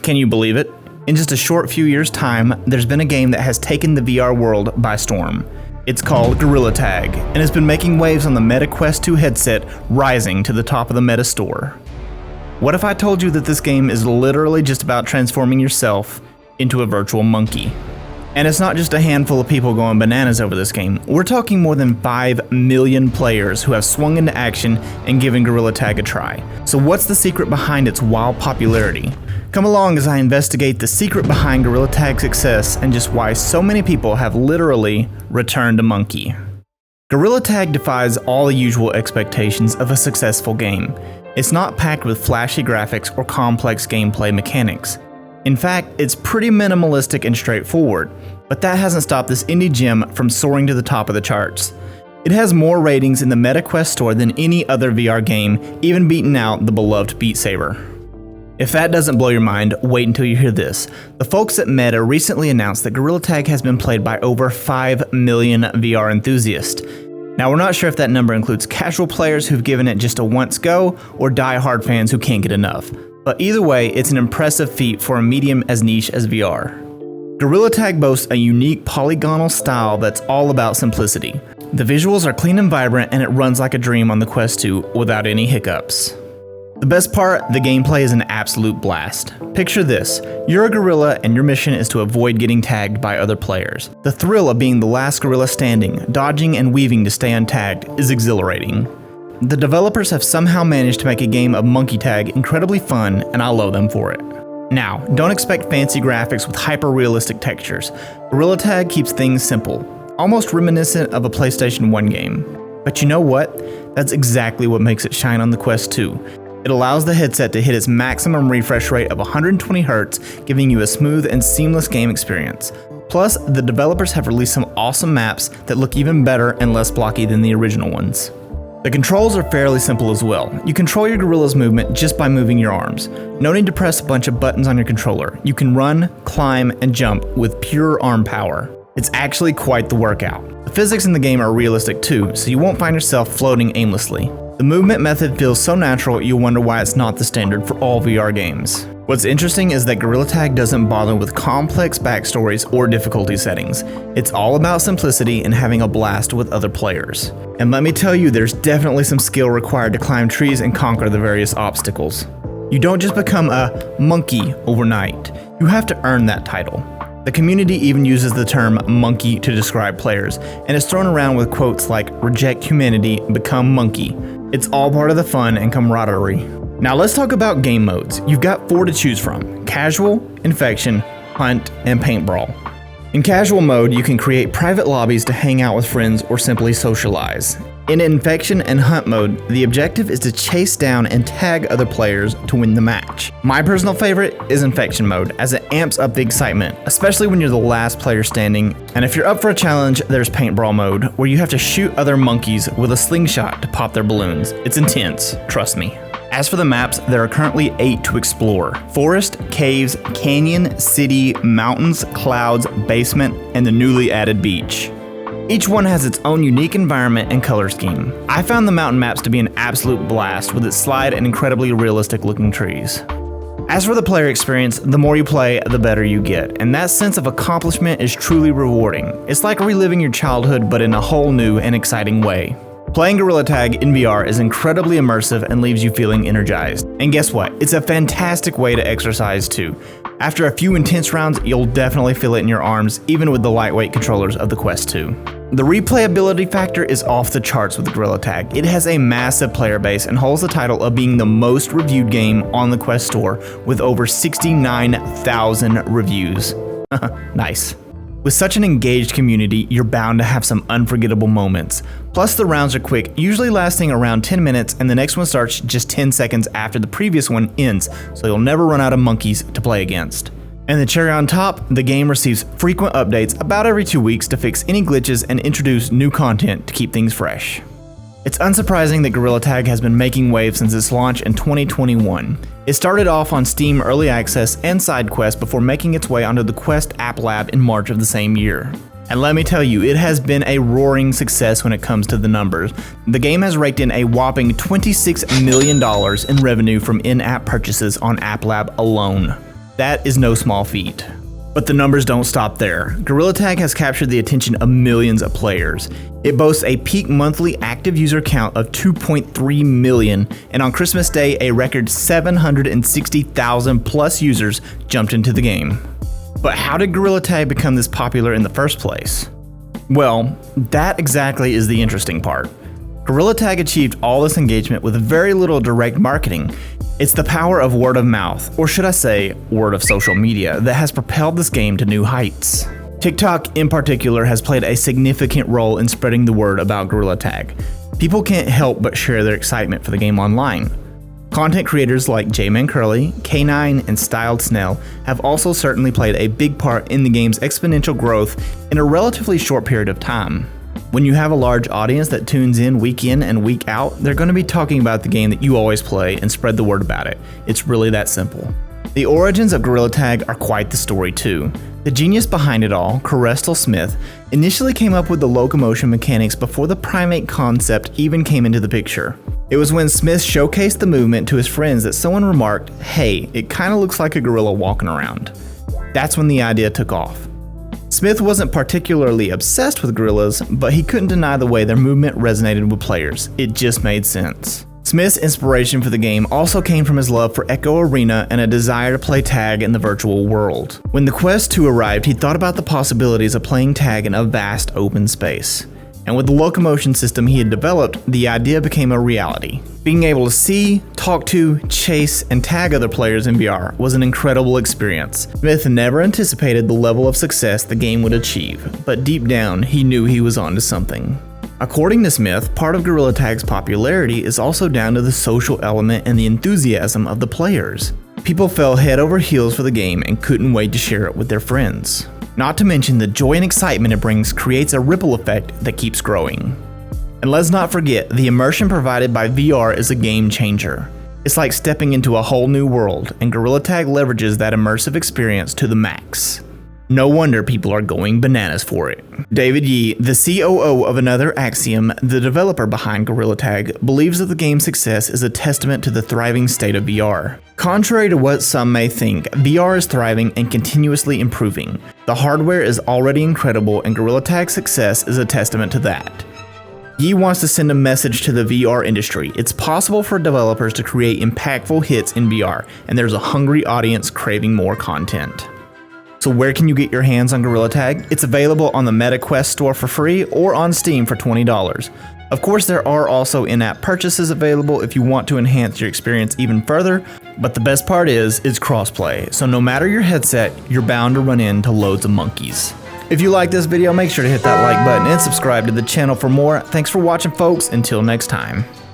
Can you believe it? In just a short few years' time, there's been a game that has taken the VR world by storm. It's called Gorilla Tag, and has been making waves on the Meta Quest 2 headset, rising to the top of the Meta store. What if I told you that this game is literally just about transforming yourself into a virtual monkey? And it's not just a handful of people going bananas over this game. We're talking more than 5 million players who have swung into action and given Gorilla Tag a try. So what's the secret behind its wild popularity? Come along as I investigate the secret behind Gorilla Tag's success and just why so many people have literally returned to Monkey. Gorilla Tag defies all the usual expectations of a successful game. It's not packed with flashy graphics or complex gameplay mechanics. In fact, it's pretty minimalistic and straightforward, but that hasn't stopped this indie gem from soaring to the top of the charts. It has more ratings in the Meta Quest store than any other VR game, even beating out the beloved Beat Saber. If that doesn't blow your mind, wait until you hear this. The folks at Meta recently announced that Gorilla Tag has been played by over 5 million VR enthusiasts. Now, we're not sure if that number includes casual players who've given it just a once go, or die-hard fans who can't get enough. But either way, it's an impressive feat for a medium as niche as VR. Gorilla Tag boasts a unique polygonal style that's all about simplicity. The visuals are clean and vibrant, and it runs like a dream on the Quest 2 without any hiccups. The best part, the gameplay is an absolute blast. Picture this, you're a gorilla and your mission is to avoid getting tagged by other players. The thrill of being the last gorilla standing, dodging and weaving to stay untagged is exhilarating. The developers have somehow managed to make a game of Monkey Tag incredibly fun, and I love them for it. Now, don't expect fancy graphics with hyper-realistic textures. Gorilla Tag keeps things simple, almost reminiscent of a PlayStation 1 game. But you know what? That's exactly what makes it shine on the Quest 2. It allows the headset to hit its maximum refresh rate of 120 Hz, giving you a smooth and seamless game experience. Plus, the developers have released some awesome maps that look even better and less blocky than the original ones. The controls are fairly simple as well. You control your gorilla's movement just by moving your arms. No need to press a bunch of buttons on your controller. You can run, climb, and jump with pure arm power. It's actually quite the workout. The physics in the game are realistic too, so you won't find yourself floating aimlessly. The movement method feels so natural you'll wonder why it's not the standard for all VR games. What's interesting is that Gorilla Tag doesn't bother with complex backstories or difficulty settings. It's all about simplicity and having a blast with other players. And let me tell you, there's definitely some skill required to climb trees and conquer the various obstacles. You don't just become a monkey overnight. You have to earn that title. The community even uses the term monkey to describe players, and it's thrown around with quotes like reject humanity, become monkey. It's all part of the fun and camaraderie. Now let's talk about game modes. You've got 4 to choose from: casual, infection, hunt, and paintball. In casual mode, you can create private lobbies to hang out with friends or simply socialize. In infection and hunt mode, the objective is to chase down and tag other players to win the match. My personal favorite is infection mode, as it amps up the excitement, especially when you're the last player standing. And if you're up for a challenge, there's paintball mode, where you have to shoot other monkeys with a slingshot to pop their balloons. It's intense, trust me. As for the maps, there are currently 8 to explore: forest, caves, canyon, city, mountains, clouds, basement, and the newly added beach. Each one has its own unique environment and color scheme. I found the mountain maps to be an absolute blast with its slide and incredibly realistic looking trees. As for the player experience, the more you play, the better you get, and that sense of accomplishment is truly rewarding. It's like reliving your childhood, but in a whole new and exciting way. Playing Gorilla Tag in VR is incredibly immersive and leaves you feeling energized. And guess what? It's a fantastic way to exercise too. After a few intense rounds, you'll definitely feel it in your arms, even with the lightweight controllers of the Quest 2. The replayability factor is off the charts with Gorilla Tag. It has a massive player base and holds the title of being the most reviewed game on the Quest store with over 69,000 reviews. Nice. With such an engaged community, you're bound to have some unforgettable moments. Plus, the rounds are quick, usually lasting around 10 minutes, and the next one starts just 10 seconds after the previous one ends, so you'll never run out of monkeys to play against. And the cherry on top, the game receives frequent updates about every 2 weeks to fix any glitches and introduce new content to keep things fresh. It's unsurprising that Gorilla Tag has been making waves since its launch in 2021. It started off on Steam Early Access and SideQuest before making its way onto the Quest App Lab in March of the same year. And let me tell you, it has been a roaring success when it comes to the numbers. The game has raked in a whopping $26 million in revenue from in-app purchases on App Lab alone. That is no small feat. But the numbers don't stop there. Gorilla Tag has captured the attention of millions of players. It boasts a peak monthly active user count of 2.3 million, and on Christmas Day, a record 760,000 plus users jumped into the game. But how did Gorilla Tag become this popular in the first place? Well, that exactly is the interesting part. Gorilla Tag achieved all this engagement with very little direct marketing. It's the power of word of mouth, or should I say, word of social media, that has propelled this game to new heights. TikTok in particular has played a significant role in spreading the word about Gorilla Tag. People can't help but share their excitement for the game online. Content creators like J-Man Curly, K9, and Styled Snell have also certainly played a big part in the game's exponential growth in a relatively short period of time. When you have a large audience that tunes in and week out, they're going to be talking about the game that you always play and spread the word about it. It's really that simple. The origins of Gorilla Tag are quite the story too. The genius behind it all, Corestal Smith, initially came up with the locomotion mechanics before the primate concept even came into the picture. It was when Smith showcased the movement to his friends that someone remarked, "Hey, it kinda looks like a gorilla walking around." That's when the idea took off. Smith wasn't particularly obsessed with gorillas, but he couldn't deny the way their movement resonated with players. It just made sense. Smith's inspiration for the game also came from his love for Echo Arena and a desire to play tag in the virtual world. When the Quest 2 arrived, he thought about the possibilities of playing tag in a vast open space. And with the locomotion system he had developed, the idea became a reality. Being able to see, talk to, chase, and tag other players in VR was an incredible experience. Smith never anticipated the level of success the game would achieve, but deep down, he knew he was onto something. According to Smith, part of Gorilla Tag's popularity is also down to the social element and the enthusiasm of the players. People fell head over heels for the game and couldn't wait to share it with their friends. Not to mention the joy and excitement it brings creates a ripple effect that keeps growing. And let's not forget, the immersion provided by VR is a game changer. It's like stepping into a whole new world, and Gorilla Tag leverages that immersive experience to the max. No wonder people are going bananas for it. David Yee, the COO of Another Axiom, the developer behind Gorilla Tag, believes that the game's success is a testament to the thriving state of VR. Contrary to what some may think, VR is thriving and continuously improving. The hardware is already incredible, and Gorilla Tag's success is a testament to that. Yee wants to send a message to the VR industry. It's possible for developers to create impactful hits in VR, and there's a hungry audience craving more content. So where can you get your hands on Gorilla Tag? It's available on the Meta Quest store for free or on Steam for $20. Of course, there are also in-app purchases available if you want to enhance your experience even further, but the best part is it's crossplay, so no matter your headset, you're bound to run into loads of monkeys. If you like this video, make sure to hit that like button and subscribe to the channel for more. Thanks for watching, folks. Until next time.